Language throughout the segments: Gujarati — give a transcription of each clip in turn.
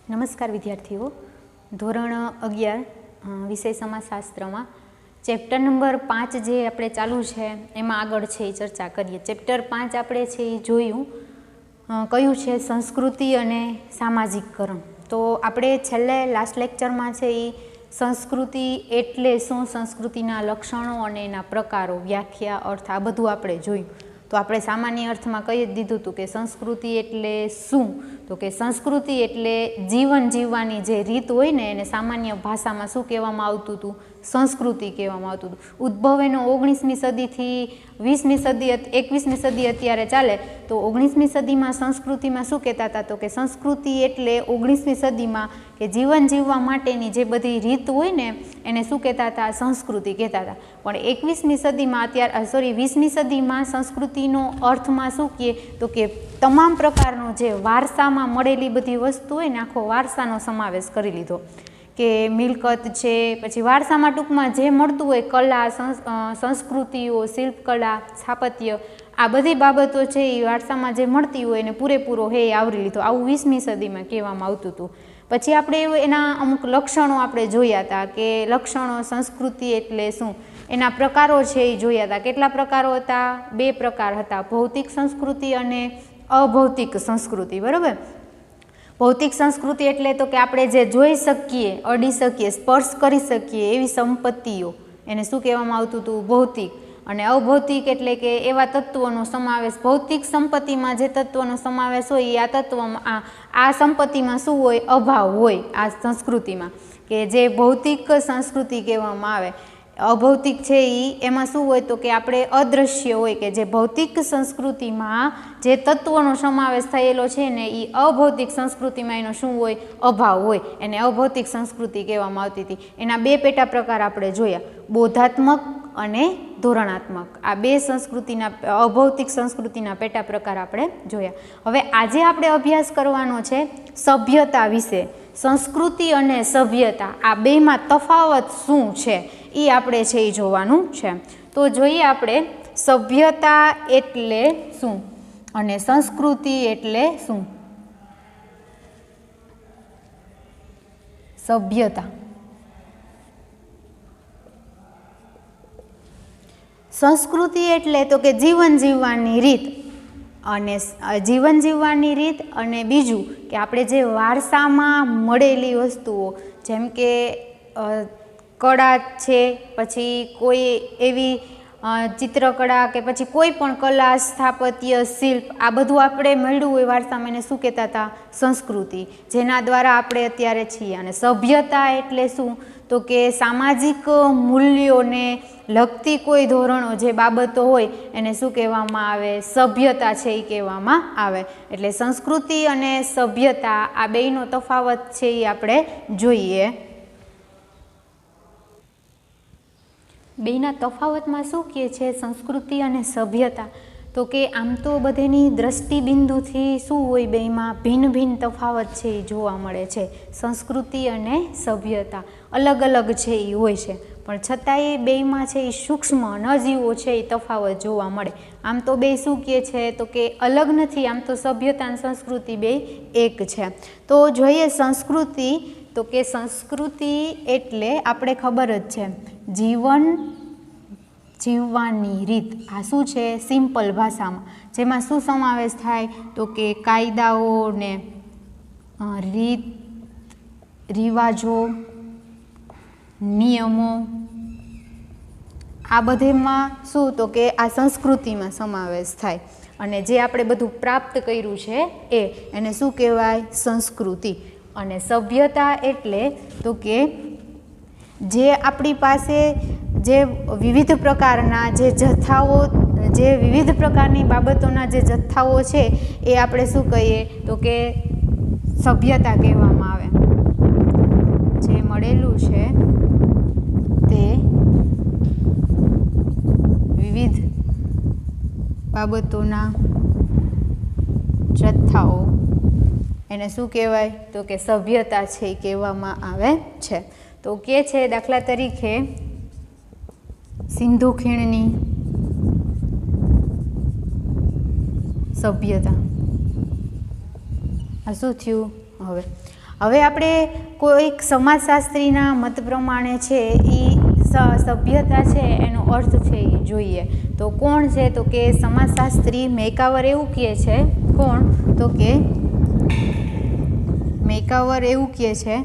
નમસ્કાર વિદ્યાર્થીઓ, ધોરણ 11 વિષય સમાજશાસ્ત્ર માં ચેપ્ટર નંબર 5 જે આપણે ચાલુ છે એમાં આગળ છે એ ચર્ચા કરીએ। ચેપ્ટર 5 આપણે છે એ જોયું કયું છે સંસ્કૃતિ અને સામાજિકકરણ। તો આપણે છેલ્લે લાસ્ટ લેક્ચરમાં છે એ સંસ્કૃતિ એટલે શું, સંસ્કૃતિના લક્ષણો અને એના પ્રકારો, વ્યાખ્યા, અર્થ આ બધું આપણે જોયું। તો આપણે સામાન્ય અર્થમાં કહી જ દીધું હતું કે સંસ્કૃતિ એટલે શું, તો કે સંસ્કૃતિ એટલે જીવન જીવવાની જે રીત હોય ને એને સામાન્ય ભાષામાં શું કહેવામાં આવતું હતું, સંસ્કૃતિ કહેવામાં આવતું હતું। ઉદ્ભવ એનો 19મી સદીથી 20મી સદી 21મી સદી અત્યારે ચાલે તો 19મી સદીમાં સંસ્કૃતિમાં શું કહેતા હતા, તો કે સંસ્કૃતિ એટલે 19મી સદીમાં કે જીવન જીવવા માટેની જે બધી રીત હોય ને એને શું કહેતા હતા, સંસ્કૃતિ કહેતા હતા। પણ 21મી સદીમાં અત્યારે 20મી સદીમાં સંસ્કૃતિનો અર્થમાં શું કહે, તો કે તમામ પ્રકારનો જે વારસામાં મળેલી બધી વસ્તુ હોય ને આખો વારસાનો સમાવેશ કરી લીધો કે મિલકત છે, પછી વારસામાં ટૂંકમાં જે મળતું હોય કલા, સંસ્કૃતિઓ, શિલ્પકલા, સ્થાપત્ય આ બધી બાબતો છે એ વારસામાં જે મળતી હોય એને પૂરેપૂરો હે આવરી લીધો। આવું 20મી સદીમાં કહેવામાં આવતું હતું। પછી આપણે એના અમુક લક્ષણો આપણે જોયા હતા કે લક્ષણો સંસ્કૃતિ એટલે શું, એના પ્રકારો છે એ જોયા હતા। કેટલા પ્રકારો હતા? 2 પ્રકાર હતા, ભૌતિક સંસ્કૃતિ અને અભૌતિક સંસ્કૃતિ, બરાબર। ભૌતિક સંસ્કૃતિ એટલે તો કે આપણે જે જોઈ શકીએ, અડી શકીએ, સ્પર્શ કરી શકીએ એવી સંપત્તિઓ એને શું કહેવામાં આવતું હતું, ભૌતિક। અને અભૌતિક એટલે કે એવા તત્વોનો સમાવેશ, ભૌતિક સંપત્તિમાં જે તત્વોનો સમાવેશ હોય એ આ તત્વમાં આ સંપત્તિમાં શું હોય, અભાવ હોય આ સંસ્કૃતિમાં, કે જે ભૌતિક સંસ્કૃતિ કહેવામાં આવે। અભૌતિક છે એમાં શું હોય, તો કે આપણે અદૃશ્ય હોય, કે જે ભૌતિક સંસ્કૃતિમાં જે તત્વોનો સમાવેશ થયેલો છે ને એ અભૌતિક સંસ્કૃતિમાં એનો શું હોય, અભાવ હોય, એને અભૌતિક સંસ્કૃતિ કહેવામાં આવતી હતી। એના 2 પેટા પ્રકાર આપણે જોયા, બોધાત્મક અને ધોરણાત્મક। આ 2 સંસ્કૃતિના અભૌતિક સંસ્કૃતિના પેટા પ્રકાર આપણે જોયા। હવે આજે આપણે અભ્યાસ કરવાનો છે સભ્યતા વિશે। સંસ્કૃતિ અને સભ્યતા આ બેમાં તફાવત શું છે એ આપણે છે એ જોવાનું છે। તો જોઈએ આપણે સભ્યતા એટલે શું અને સંસ્કૃતિ એટલે શું। સભ્યતા, સંસ્કૃતિ એટલે તો કે જીવન જીવવાની રીત, અને જીવન જીવવાની રીત અને બીજું કે આપણે જે વારસામાં મળેલી વસ્તુઓ જેમ કે કળા છે, પછી કોઈ એવી ચિત્રકળા કે પછી કોઈ પણ કલા, સ્થાપત્ય, શિલ્પ આ બધું આપણે મળ્યું હોય વારસામાં એને શું કહેતા હતા, સંસ્કૃતિ, જેના દ્વારા આપણે અત્યારે છીએ। અને સભ્યતા એટલે શું, તો કે સામાજિક મૂલ્યોને લગતી કોઈ ધોરણો જે બાબતો હોય એને શું કહેવામાં આવે, સભ્યતા છે એ કહેવામાં આવે। એટલે સંસ્કૃતિ અને સભ્યતા આ બેયનો તફાવત છે એ આપણે જોઈએ। બેયના તફાવતમાં શું કહે છે સંસ્કૃતિ અને સભ્યતા, તો કે આમ તો બધેની દ્રષ્ટિબિંદુથી શું હોય, બેયમાં ભિન્ન ભિન્ન તફાવત છે એ જોવા મળે છે। સંસ્કૃતિ અને સભ્યતા અલગ અલગ છે એ હોય છે, પણ છતાંય બેયમાં છે એ સૂક્ષ્મ નજીવો છે એ તફાવત જોવા મળે। આમ તો બે શું કહે છે, તો કે અલગ નથી, આમ તો સભ્યતા અને સંસ્કૃતિ બે એક છે। તો જોઈએ સંસ્કૃતિ, તો કે સંસ્કૃતિ એટલે આપણે ખબર જ છે જીવન જીવવાની રીત। આ શું છે, સિમ્પલ ભાષામાં, જેમાં શું સમાવેશ થાય, તો કે કાયદાઓ ને રીત રિવાજો, નિયમો આ બધેમાં શું, તો કે આ સંસ્કૃતિમાં સમાવેશ થાય। અને જે આપણે બધું પ્રાપ્ત કર્યું છે એને શું કહેવાય, સંસ્કૃતિ। અને સભ્યતા એટલે તો કે જે આપણી પાસે જે વિવિધ પ્રકારના જે જથ્થાઓ, જે વિવિધ પ્રકારની બાબતોના જે જથ્થાઓ છે એ આપણે શું કહીએ, તો કે સભ્યતા કહેવામાં આવે। જે મળેલું છે તે વિવિધ બાબતોના જથ્થાઓ એને શું કહેવાય, તો કે સભ્યતા છે એ કહેવામાં આવે છે। તો કે છે દાખલા તરીકે સિંધુ ખીણની સભ્યતા, આ શું થયું, હવે હવે આપણે કોઈક સમાજશાસ્ત્રીના મત પ્રમાણે છે એ સભ્યતા છે એનો અર્થ છે એ જોઈએ. તો કોણ છે? તો કે સમાજશાસ્ત્રી મેકાવર એવું કહે છે. કોણ? તો કે મેકાવર એવું કહે છે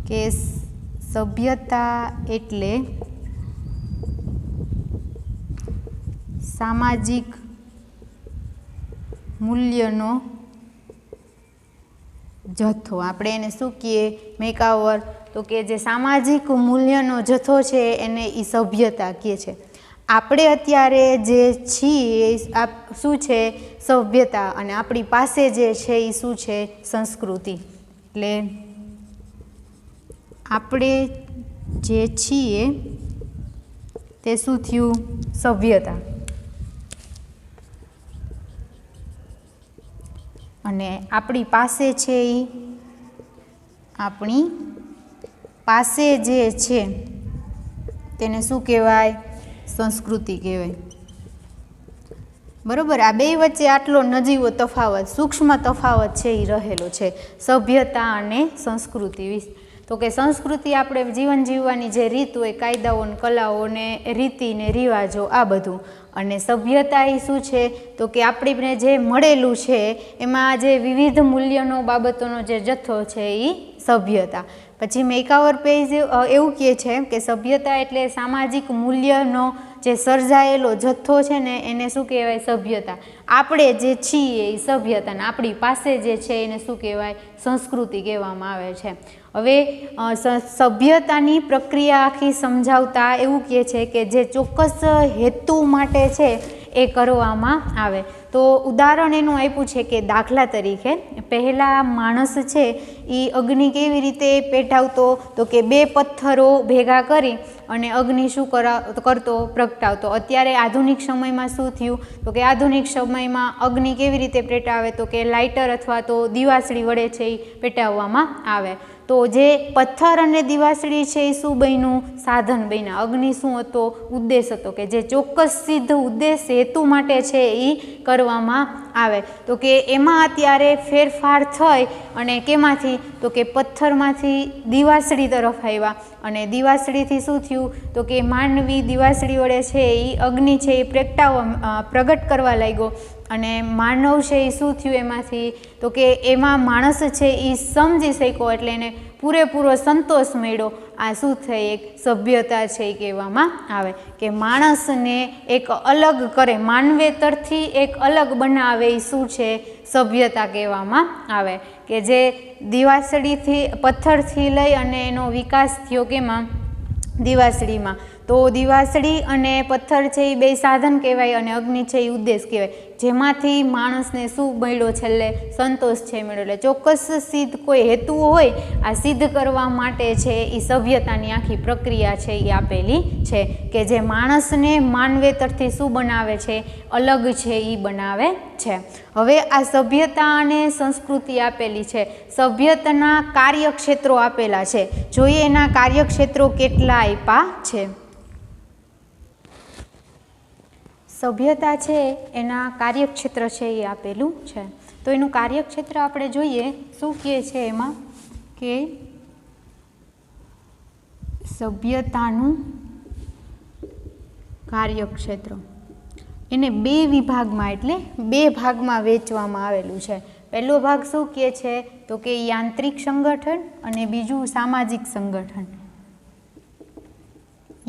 કે સભ્યતા એટલે સામાજિક મૂલ્યનો જથ્થો. આપણે એને શું કહીએ મેકાવર? તો કે જે સામાજિક મૂલ્યનો જથ્થો છે એને એ સભ્યતા કહે છે. આપણે અત્યારે જે છીએ શું છે? સભ્યતા. અને આપણી પાસે જે છે એ શું છે? સંસ્કૃતિ. એટલે આપણે જે છીએ તે શું થયું? સભ્યતા. અને આપણી પાસે છે એ આપણી પાસે જે છે તેને શું કહેવાય? સંસ્કૃતિ કહેવાય. બરાબર. આ બે વચ્ચે આટલો નજીવો તફાવત, સૂક્ષ્મ તફાવત છે એ રહેલો છે સભ્યતા અને સંસ્કૃતિ વિશે. તો કે સંસ્કૃતિ આપણે જીવન જીવવાની જે રીત હોય, કાયદાઓ ને કલાઓ ને રીતિ ને રિવાજો આ બધું. અને સભ્યતા એ શું છે? તો કે આપણને જે મળેલું છે એમાં જે વિવિધ મૂલ્યનો બાબતોનો જે જથ્થો છે એ સભ્યતા. પછી મેકાવર પેજ એવું કહે છે કે સભ્યતા એટલે સામાજિક મૂલ્યનો જે સર્જાયેલો જથ્થો છે ને એને શું કહેવાય? સભ્યતા. આપણે જે છીએ એ સભ્યતા ને આપણી પાસે જે છે એને શું કહેવાય? સંસ્કૃતિ કહેવામાં આવે છે. હવે સભ્યતાની પ્રક્રિયા આખી સમજાવતા એવું કહે છે કે જે ચોક્કસ હેતુ માટે છે એ કરવામાં આવે. તો ઉદાહરણ એનું આપ્યું છે કે દાખલા તરીકે પહેલાં માણસ છે એ અગ્નિ કેવી રીતે પેટાવતો? તો કે બે પથ્થરો ભેગા કરી અને અગ્નિ શું કરતો? પ્રગટાવતો. અત્યારે આધુનિક સમયમાં શું થયું? તો કે આધુનિક સમયમાં અગ્નિ કેવી રીતે પેટાવે? તો કે લાઇટર અથવા તો દિવાસળી વડે છે એ પેટાવવામાં આવે. તો જે પથ્થર અને દિવાસળી છે એ શું બન્યું? સાધન બન્યા. અગ્નિ શું હતો? ઉદ્દેશ હતો કે જે ચોક્કસ સિદ્ધ ઉદ્દેશ હેતુ માટે છે એ કરવામાં આવે. તો કે એમાં અત્યારે ફેરફાર થઈ અને કેમાંથી? તો કે પથ્થરમાંથી દિવાસળી તરફ આવ્યા. અને દિવાસળીથી શું થયું? તો કે માનવી દિવાસળી વડે છે એ અગ્નિ છે એ પ્રગટ કરવા લાગ્યો. અને માનવ છે એ શું થયું એમાંથી? તો કે એમાં માણસ છે એ સમજી શક્યો એટલે એને પૂરેપૂરો સંતોષ મળ્યો. આ શું થઈ? એક સભ્યતા છે એ કહેવામાં આવે કે માણસને એક અલગ કરે, માનવેતરથી એક અલગ બનાવે એ શું છે? સભ્યતા કહેવામાં આવે. કે જે દિવાસળીથી પથ્થરથી લઈ અને એનો વિકાસ થયો કેમાં? દિવાસળીમાં. તો દિવાસળી અને પથ્થર છે એ બે સાધન કહેવાય અને અગ્નિ છે એ ઉદ્દેશ કહેવાય. જેમાંથી માણસને શું મળ્યો? છેલ્લે સંતોષ છે મળ્યો. એટલે ચોક્કસ સિદ્ધ કોઈ હેતુ હોય આ સિદ્ધ કરવા માટે છે એ સભ્યતાની આખી પ્રક્રિયા છે એ આપેલી છે કે જે માણસને માનવેતરથી શું બનાવે છે? અલગ છે એ બનાવે છે. હવે આ સભ્યતા અને સંસ્કૃતિ આપેલી છે. સભ્યતાના કાર્યક્ષેત્રો આપેલા છે. જોઈએ એના કાર્યક્ષેત્રો કેટલા આપ્યા છે. સભ્યતા છે એના કાર્યક્ષેત્ર છે એ આપેલું છે. તો એનું કાર્યક્ષેત્ર આપણે જોઈએ શું કહે છે એમાં કે સભ્યતાનું કાર્યક્ષેત્ર એને બે વિભાગમાં એટલે બે ભાગમાં વહેંચવામાં આવેલું છે. પહેલો ભાગ શું કહે છે? તો કે યાંત્રિક સંગઠન અને બીજું સામાજિક સંગઠન.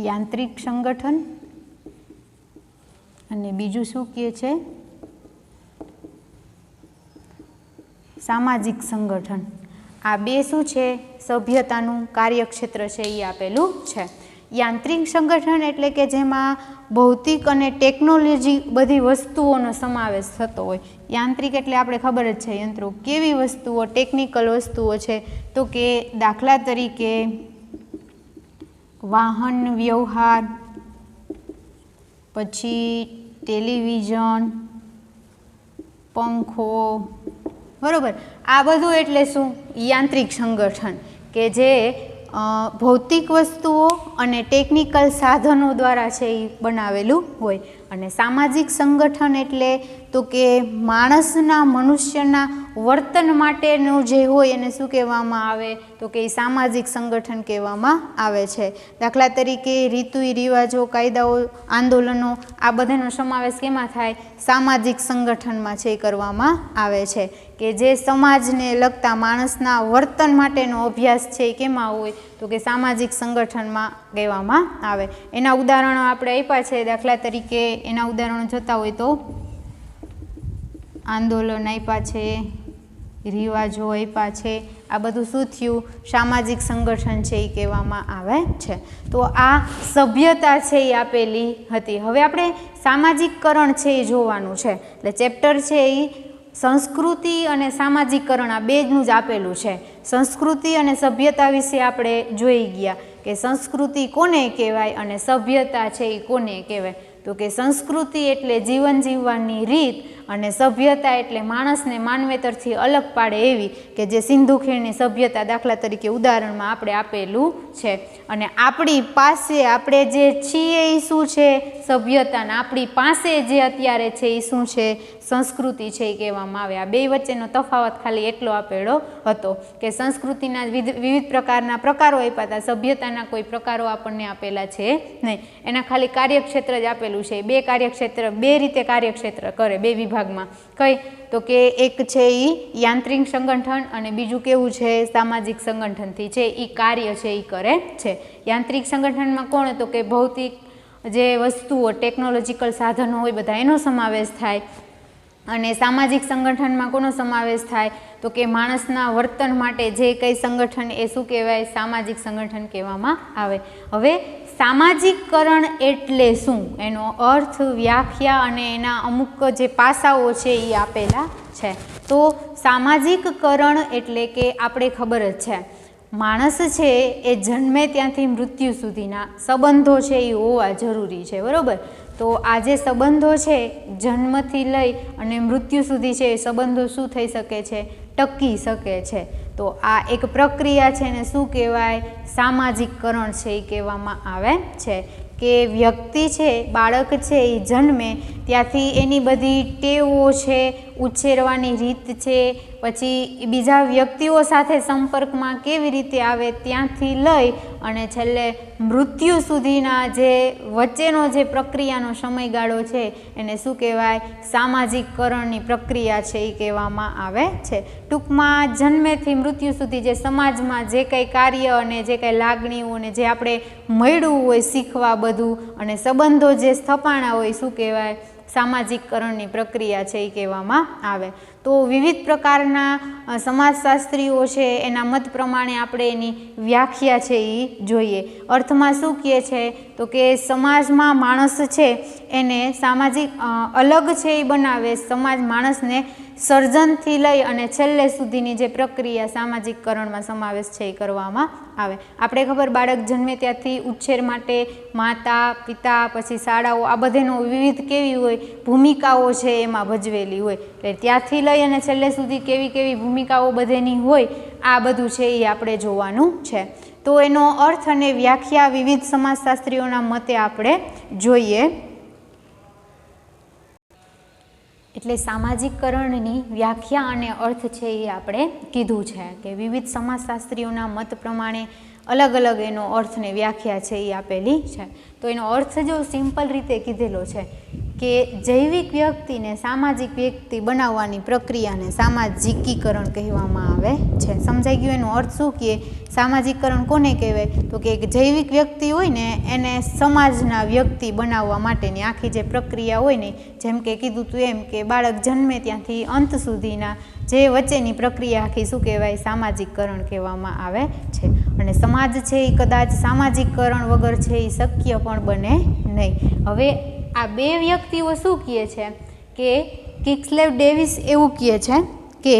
યાંત્રિક સંગઠન અને બીજું શું કહે છે? સામાજિક સંગઠન. આ બે શું છે? સભ્યતાનું કાર્યક્ષેત્ર છે એ આપેલું છે. યાંત્રિક સંગઠન એટલે કે જેમાં ભૌતિક અને ટેકનોલોજી બધી વસ્તુઓનો સમાવેશ થતો હોય. યાંત્રિક એટલે આપણે ખબર જ છે યંત્રો. કેવી વસ્તુઓ? ટેકનિકલ વસ્તુઓ છે. તો કે દાખલા તરીકે વાહન વ્યવહાર, પછી ટેલિવિઝન, પંખો, બરાબર. આ બધું એટલે શું? યાંત્રિક સંગઠન કે જે ભૌતિક વસ્તુઓ અને ટેકનિકલ સાધનો દ્વારા છે એ બનાવેલું હોય. અને સામાજિક સંગઠન એટલે તો કે મનુષ્યના વર્તન માટેનું જે હોય એને શું કહેવામાં આવે તો કે સામાજિક સંગઠન કહેવામાં આવે છે. દાખલા તરીકે રીતુ રિવાજો, કાયદાઓ, આંદોલનો આ બધાનો સમાવેશ કેમાં થાય? સામાજિક સંગઠનમાં છે એ કરવામાં આવે છે. કે જે સમાજને લગતા માણસના વર્તન માટેનો અભ્યાસ છે એ કેમાં હોય તો કે સામાજિક સંગઠનમાં કહેવામાં આવે. એના ઉદાહરણો આપણે આપ્યા છે. દાખલા તરીકે એના ઉદાહરણો જોતા હોય તો આંદોલન આપ્યા છે, રિવાજો આપ્યા છે. આ બધું શું થયું? સામાજિક સંગઠન છે એ કહેવામાં આવે છે. તો આ સભ્યતા છે એ આપેલી હતી. હવે આપણે સામાજિકકરણ છે એ જોવાનું છે. એટલે ચેપ્ટર છે એ સંસ્કૃતિ અને સામાજિકકરણ આ બેનું જ આપેલું છે. સંસ્કૃતિ અને સભ્યતા વિશે આપણે જોઈ ગયા કે સંસ્કૃતિ કોને કહેવાય અને સભ્યતા છે એ કોને કહેવાય. તો કે સંસ્કૃતિ એટલે જીવન જીવવાની રીત અને સભ્યતા એટલે માણસને માનવેતરથી અલગ પાડે એવી કે જે સિંધુ ખીણની સભ્યતા દાખલા તરીકે ઉદાહરણમાં આપણે આપેલું છે. અને આપણી પાસે આપણે જે છીએ એ શું છે? સભ્યતા. અને આપણી પાસે જે અત્યારે છે એ શું છે? સંસ્કૃતિ છે એ કહેવામાં આવે. આ બે વચ્ચેનો તફાવત ખાલી એટલો આપેલો હતો કે સંસ્કૃતિના વિવિધ પ્રકારના પ્રકારો આપ્યા હતા, સભ્યતાના કોઈ પ્રકારો આપણને આપેલા છે નહીં. એના ખાલી કાર્યક્ષેત્ર જ આપેલું છે. બે કાર્યક્ષેત્ર, બે રીતે કાર્યક્ષેત્ર કરે, બે વિભાગમાં. કઈ તો કે એક છે એ યાંત્રિક સંગઠન અને બીજું કેવું છે? સામાજિક સંગઠનથી છે એ કાર્ય છે એ કરે છે. યાંત્રિક સંગઠનમાં કોણ? તો કે ભૌતિક જે વસ્તુઓ, ટેકનોલોજીકલ સાધનો હોય બધા એનો સમાવેશ થાય. અને સામાજિક સંગઠનમાં કોનો સમાવેશ થાય? તો કે માણસના વર્તન માટે જે કંઈ સંગઠન એ શું કહેવાય? સામાજિક સંગઠન કહેવામાં આવે. હવે સામાજિકકરણ એટલે શું? એનો અર્થ, વ્યાખ્યા અને એના અમુક જે પાસાઓ છે એ આપેલા છે. તો સામાજિકકરણ એટલે કે આપણે ખબર જ છે માણસ છે એ જન્મે ત્યાંથી મૃત્યુ સુધીના સંબંધો છે એ હોવા જરૂરી છે, બરાબર? તો આ જે સંબંધો છે જન્મથી લઈ અને મૃત્યુ સુધી છે એ સંબંધો શું થઈ શકે છે? ટકી શકે છે. તો આ એક પ્રક્રિયા છે ને શું કહેવાય? સામાજિકકરણ છે એ કહેવામાં આવે છે. કે વ્યક્તિ છે, બાળક છે એ જન્મે ત્યાંથી એની બધી ટેવો છે, ઉછેરવાની રીત છે, પછી બીજા વ્યક્તિઓ સાથે સંપર્કમાં કેવી રીતે આવે ત્યાંથી લઈ અને છેલ્લે મૃત્યુ સુધીના જે વચ્ચેનો જે પ્રક્રિયાનો સમયગાળો છે એને શું કહેવાય? સામાજિકકરણની પ્રક્રિયા છે એ કહેવામાં આવે છે. ટૂંકમાં જન્મેથી મૃત્યુ સુધી જે સમાજમાં જે કંઈ કાર્ય અને જે કંઈ લાગણીઓ અને જે આપણે મળ્યું હોય શીખવા બધું અને સંબંધો જે સ્થપાણા હોય શું કહેવાય? સામાજિકકરણની પ્રક્રિયા છે એ કહેવામાં આવે. તો વિવિધ પ્રકારના સમાજશાસ્ત્રીઓ છે એના મત પ્રમાણે આપણે એની વ્યાખ્યા છે એ જોઈએ. અર્થમાં શું કહે છે? તો કે સમાજમાં માણસ છે એને સામાજિક અલગ છે એ બનાવે. સમાજ માણસને સર્જનથી લઈ અને છેલ્લે સુધીની જે પ્રક્રિયા સામાજિકકરણમાં સમાવેશ છે એ કરવામાં આવે. આપણે ખબર બાળક જન્મે ત્યાંથી ઉછેર માટે માતા, પિતા, પછી શાળાઓ આ બધાનો વિવિધ કેવી હોય ભૂમિકાઓ છે એમાં ભજવેલી હોય. એટલે ત્યાંથી લઈ અને છેલ્લે સુધી કેવી કેવી ભૂમિકાઓ બધેની હોય આ બધું છે એ આપણે જોવાનું છે. તો એનો અર્થ અને વ્યાખ્યા વિવિધ સમાજશાસ્ત્રીઓના મતે આપણે જોઈએ. એટલે સામાજિકકરણની વ્યાખ્યા અને અર્થ છે એ આપણે કીધું છે કે વિવિધ સમાજશાસ્ત્રીઓના મત પ્રમાણે અલગ અલગ એનો અર્થ ને વ્યાખ્યા છે એ આપેલી છે. તો એનો અર્થ જો સિમ્પલ રીતે કીધેલો છે કે જૈવિક વ્યક્તિને સામાજિક વ્યક્તિ બનાવવાની પ્રક્રિયાને સામાજિકીકરણ કહેવામાં આવે છે. સમજાઈ ગયું? એનો અર્થ શું કહે? સામાજિકકરણ કોને કહેવાય? તો કે એક જૈવિક વ્યક્તિ હોય ને એને સમાજના વ્યક્તિ બનાવવા માટેની આખી જે પ્રક્રિયા હોય ને, જેમ કે કીધું તું એમ કે બાળક જન્મે ત્યાંથી અંત સુધીના જે વચ્ચેની પ્રક્રિયા આખી શું કહેવાય? સામાજિકકરણ કહેવામાં આવે છે. અને સમાજ છે એ કદાચ સામાજિકકરણ વગર છે એ શક્ય પણ બને નહીં. હવે આ બે વ્યક્તિઓ શું કહે છે કે કિંગ્સલેવ ડેવિસ એવું કહે છે કે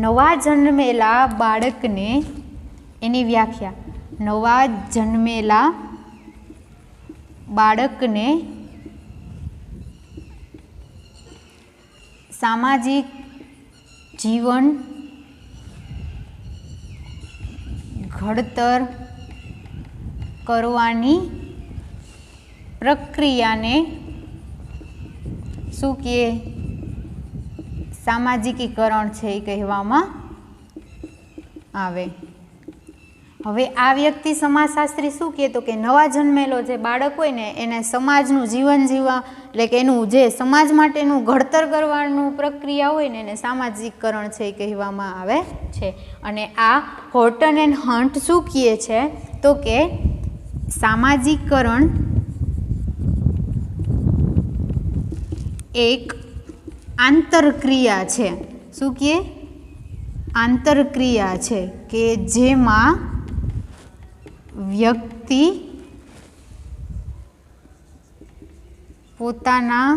નવા જન્મેલા બાળકને, એની વ્યાખ્યા, નવા જન્મેલા બાળકને સામાજિક જીવન ઘડતર કરવાની પ્રક્રિયાને શું કહે? સામાજિકીકરણ છે એ કહેવામાં આવે. હવે આ વ્યક્તિ સમાજશાસ્ત્રી શું કહેતો કે નવા જન્મેલો જે બાળક હોય ને એને સમાજનું જીવન જીવવા એટલે કે એનું જે સમાજ માટેનું ઘડતર કરવાનું પ્રક્રિયા હોય ને એને સામાજિકકરણ છે એ કહેવામાં આવે છે. અને આ હોર્ટન એન્ડ હન્ટ શું કહે છે તો કે સામાજિકકરણ એક આંતરક્રિયા છે. શું કહે? આંતરક્રિયા છે કે જેમાં વ્યક્તિ પોતાના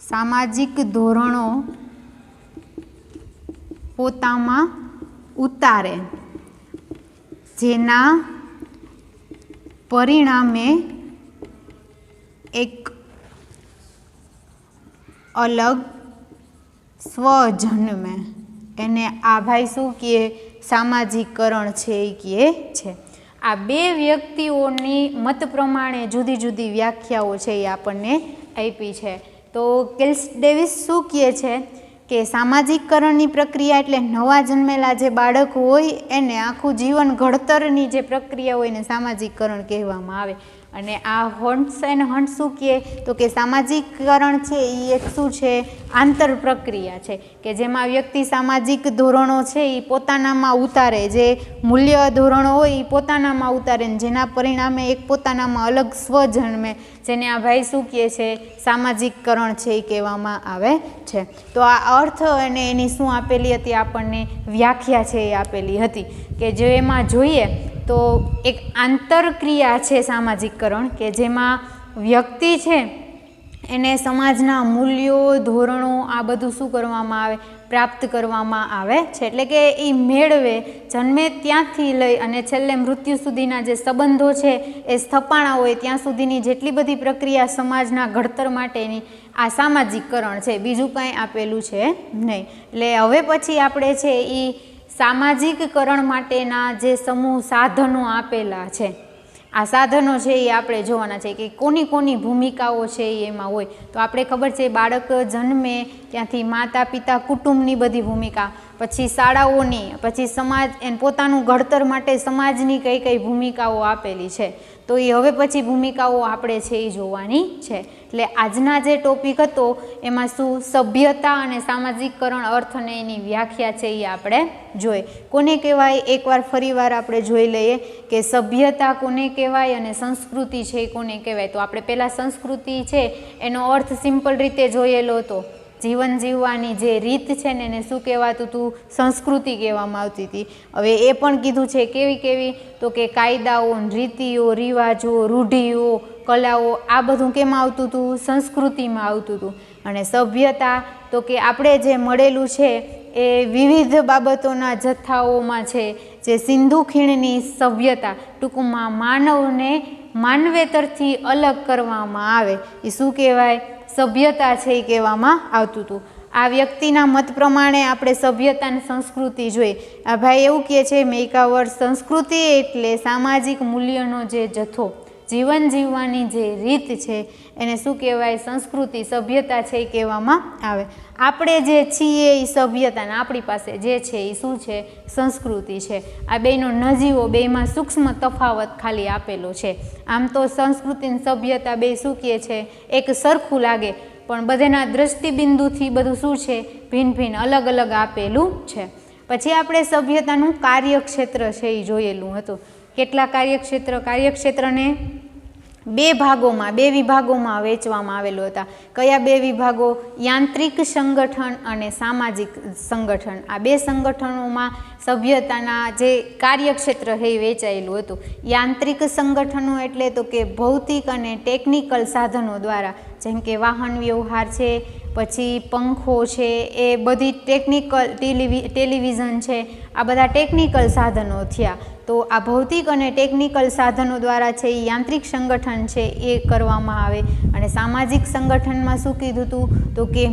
સામાજિક ધોરણો પોતામાં ઉતારે, જેના પરિણામે એક અલગ સ્વ જન્મે. એને આ ભાઈ શું કહે? સામાજિકકરણ છે એ કહે છે. આ બે વ્યક્તિઓની મત પ્રમાણે જુદી જુદી વ્યાખ્યાઓ છે એ આપણને આપી છે. તો કેલ્સ ડેવિસ શું કહે છે કે સામાજિકકરણની પ્રક્રિયા એટલે નવા જન્મેલા જે બાળક હોય એને આખું જીવન ઘડતરની જે પ્રક્રિયા હોય એને સામાજિકકરણ કહેવામાં આવે. અને આ હોર્ટન એન્ડ હન્ટ શું કહે તો કે સામાજિકકરણ છે એ એક શું છે? આંતર પ્રક્રિયા છે કે જેમાં વ્યક્તિ સામાજિક ધોરણો છે એ પોતાનામાં ઉતારે, જે મૂલ્ય ધોરણો હોય એ પોતાનામાં ઉતારે ને જેના પરિણામે એક પોતાનામાં અલગ સ્વ જન્મે, જેને આ ભાઈ શું કહે છે? સામાજિકકરણ છે એ કહેવામાં આવે છે. તો આ અર્થ અને એની શું આપેલી હતી? આપણને વ્યાખ્યા છે એ આપેલી હતી કે જો એમાં જોઈએ તો એક આંતરક્રિયા છે સામાજિકકરણ કે જેમાં વ્યક્તિ છે એને સમાજના મૂલ્યો ધોરણો આ બધું શું કરવામાં આવે? પ્રાપ્ત કરવામાં આવે છે. એટલે કે એ મેળવે જન્મે ત્યાંથી લઈ અને છેલ્લે મૃત્યુ સુધીના જે સંબંધો છે એ સ્થપાણા હોય ત્યાં સુધીની જેટલી બધી પ્રક્રિયા સમાજના ઘડતર માટેની આ સામાજિકકરણ છે, બીજું કાંઈ આપેલું છે નહીં. એટલે હવે પછી આપણે છે એ સામાજિકકરણ માટેના જે સમૂહ સાધનો આપેલા છે, આ સાધનો છે એ આપણે જોવાના છે કે કોની કોની ભૂમિકાઓ છે એ એમાં હોય. તો આપણે ખબર છે બાળક જન્મે ત્યાંથી માતા પિતા કુટુંબની બધી ભૂમિકા, પછી શાળાઓની, પછી સમાજ એને પોતાનું ઘડતર માટે સમાજની કઈ કઈ ભૂમિકાઓ આપેલી છે. તો એ હવે પછી ભૂમિકાઓ આપણે છે એ જોવાની છે. એટલે આજના જે ટોપિક હતો એમાં શું સભ્યતા અને સામાજિકકરણ અર્થ અને એની વ્યાખ્યા છે એ આપણે જોઈ. કોને કહેવાય? એકવાર ફરીવાર આપણે જોઈ લઈએ કે સભ્યતા કોને કહેવાય અને સંસ્કૃતિ છે એ કોને કહેવાય. તો આપણે પહેલાં સંસ્કૃતિ છે એનો અર્થ સિમ્પલ રીતે જોયેલો હતો. જીવન જીવવાની જે રીત છે ને એને શું કહેવાતું હતું? સંસ્કૃતિ કહેવામાં આવતી હતી. હવે એ પણ કીધું છે કેવી કેવી? તો કે કાયદાઓ, રીતિઓ, રિવાજો, રૂઢિઓ, કલાઓ આ બધું કેમાં આવતું હતું? સંસ્કૃતિમાં આવતું હતું. અને સભ્યતા તો કે આપણે જે મળેલું છે એ વિવિધ બાબતોના જથ્થાઓમાં છે જે સિંધુ ખીણની સભ્યતા, ટૂંકમાં માનવને માનવેતરથી અલગ કરવામાં આવે એ શું કહેવાય? સભ્યતા છે એ કહેવામાં આવતું હતું. આ વ્યક્તિના મત પ્રમાણે આપણે સભ્યતા અને સંસ્કૃતિ જોઈએ. આ ભાઈ એવું કહે છે મેકાવર સંસ્કૃતિ એટલે સામાજિક મૂલ્યનો જે જથ્થો, જીવન જીવવાની જે રીત છે એને શું કહેવાય? સંસ્કૃતિ, સભ્યતા છે એ કહેવામાં આવે. આપણે જે છીએ એ સભ્યતા ને આપણી પાસે જે છે એ શું છે? સંસ્કૃતિ છે. આ બેનો નજીવો, બેમાં સૂક્ષ્મ તફાવત ખાલી આપેલો છે. આમ તો સંસ્કૃતિ અને સભ્યતા બે શું કહે છે? એક સરખું લાગે પણ બધાના દ્રષ્ટિબિંદુથી બધું શું છે? ભિન્ન ભિન્ન અલગ અલગ આપેલું છે. પછી આપણે સભ્યતાનું કાર્યક્ષેત્ર છે એ જોયેલું હતું. કેટલા કાર્યક્ષેત્ર? કાર્યક્ષેત્રને બે વિભાગોમાં વહેંચવામાં આવેલું હતા. કયા બે વિભાગો? યાંત્રિક સંગઠન અને સામાજિક સંગઠન. આ બે સંગઠનોમાં સભ્યતાના જે કાર્યક્ષેત્ર છે એ વહેંચાયેલું હતું. યાંત્રિક સંગઠનો એટલે તો કે ભૌતિક અને ટેકનિકલ સાધનો દ્વારા, જેમ કે વાહન વ્યવહાર છે, પછી પંખો છે, એ બધી ટેકનિકલ ટેલિવિઝન છે, આ બધા ટેકનિકલ સાધનો થયા. તો આ ભૌતિક અને ટેકનિકલ સાધનો દ્વારા છે એ યાંત્રિક સંગઠન છે એ કરવામાં આવે. અને સામાજિક સંગઠનમાં શું કીધું હતું? તો કે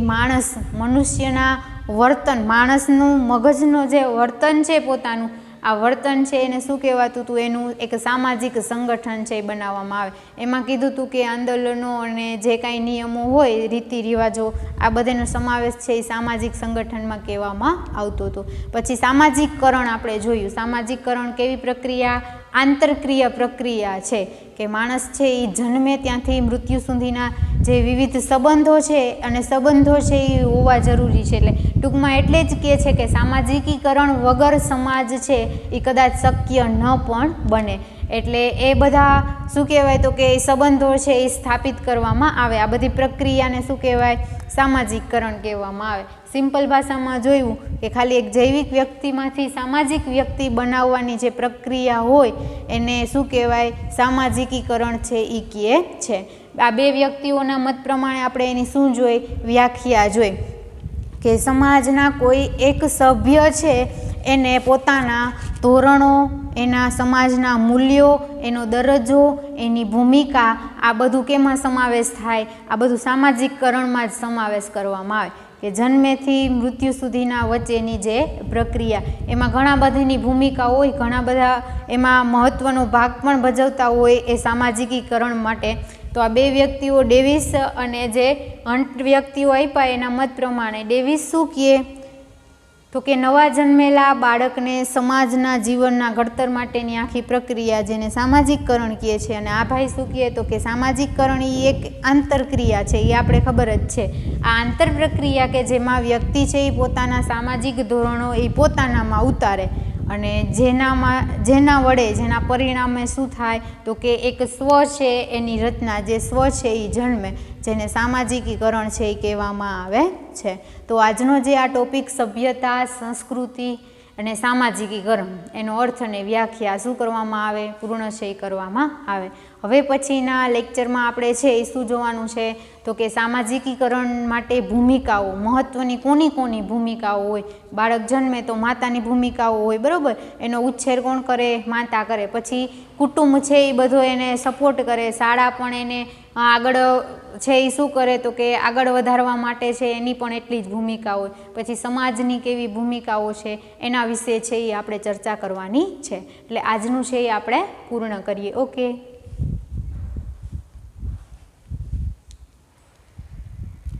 મનુષ્યના વર્તન, માણસનું મગજનું જે વર્તન છે પોતાનું, આ વર્તન છે એને શું કહેવાતું હતું, એનું એક સામાજિક સંગઠન છે એ બનાવવામાં આવે. એમાં કીધું હતું કે આંદોલનો અને જે કાંઈ નિયમો હોય, રીતિ રિવાજો, આ બધાનો સમાવેશ છે એ સામાજિક સંગઠનમાં કહેવામાં આવતો હતો. પછી સામાજિકકરણ આપણે જોયું. સામાજિકકરણ કેવી પ્રક્રિયા? આંતરક્રિયા પ્રક્રિયા છે કે માણસ છે એ જન્મે ત્યાંથી મૃત્યુ સુધીના જે વિવિધ સંબંધો છે અને સંબંધો છે એ હોવા જરૂરી છે. એટલે ટૂંકમાં એટલે જ કહે છે કે સામાજિકીકરણ વગર સમાજ છે એ કદાચ શક્ય ન પણ બને. એટલે એ બધા શું કહેવાય તો કે સંબંધો છે એ સ્થાપિત કરવામાં આવે. આ બધી પ્રક્રિયાને શું કહેવાય? સામાજિકકરણ કહેવામાં આવે. સિમ્પલ ભાષામાં જોયું કે ખાલી એક જૈવિક વ્યક્તિમાંથી સામાજિક વ્યક્તિ બનાવવાની જે પ્રક્રિયા હોય એને શું કહેવાય? સામાજિકીકરણ છે એ કહે છે. આ બે વ્યક્તિઓના મત પ્રમાણે આપણે એની શું જોઈ? વ્યાખ્યા જોઈ કે સમાજના કોઈ એક સભ્ય છે એને પોતાના ધોરણો, એના સમાજના મૂલ્યો, એનો દરજ્જો, એની ભૂમિકા, આ બધું કેમાં સમાવેશ થાય? આ બધું સામાજિકકરણમાં જ સમાવેશ કરવામાં આવે કે જન્મેથી મૃત્યુ સુધીના વચ્ચેની જે પ્રક્રિયા, એમાં ઘણા બધાની ભૂમિકા હોય, ઘણા બધા એમાં મહત્ત્વનો ભાગ પણ ભજવતા હોય એ સામાજિકીકરણ માટે. તો આ બે વ્યક્તિઓ ડેવિસ અને જે હન્ટ વ્યક્તિઓ આપ્યા એના મત પ્રમાણે ડેવિસ શું કહે તો કે નવા જન્મેલા બાળકને સમાજના જીવનના ઘડતર માટેની આખી પ્રક્રિયા જેને સામાજિકકરણ કહે છે. અને આ ભાઈ શું કહે તો કે સામાજિકકરણ એ એક આંતરક્રિયા છે. એ આપણે ખબર જ છે. આ આંતર પ્રક્રિયા કે જેમાં વ્યક્તિ છે એ પોતાના સામાજિક ધોરણો એ પોતાનામાં ઉતારે અને જેના વડે જેના પરિણામે શું થાય તો કે એક સ્વ છે એની રચના, જે સ્વ છે એ જન્મે, જેને સામાજિકીકરણ છે એ કહેવામાં આવે છે. તો આજનો જે આ ટોપિક સભ્યતા, સંસ્કૃતિ અને સામાજિકીકરણ, એનો અર્થ અને વ્યાખ્યા શું કરવામાં આવે? પૂર્ણ છે એ કરવામાં આવે. હવે પછીના લેક્ચરમાં આપણે છે એ શું જોવાનું છે તો કે સામાજિકીકરણ માટે ભૂમિકાઓ, મહત્ત્વની કોની કોની ભૂમિકાઓ હોય? બાળક જન્મે તો માતાની ભૂમિકાઓ હોય, બરાબર? એનો ઉછેર કોણ કરે? માતા કરે. પછી કુટુંબ છે એ બધો એને સપોર્ટ કરે. શાળા પણ એને આગળ છે એ શું કરે તો કે આગળ વધારવા માટે છે એની પણ એટલી જ ભૂમિકા હોય. પછી સમાજની કેવી ભૂમિકાઓ છે એના વિશે છે એ આપણે ચર્ચા કરવાની છે. એટલે આજનું છે એ આપણે પૂર્ણ કરીએ. ઓકે.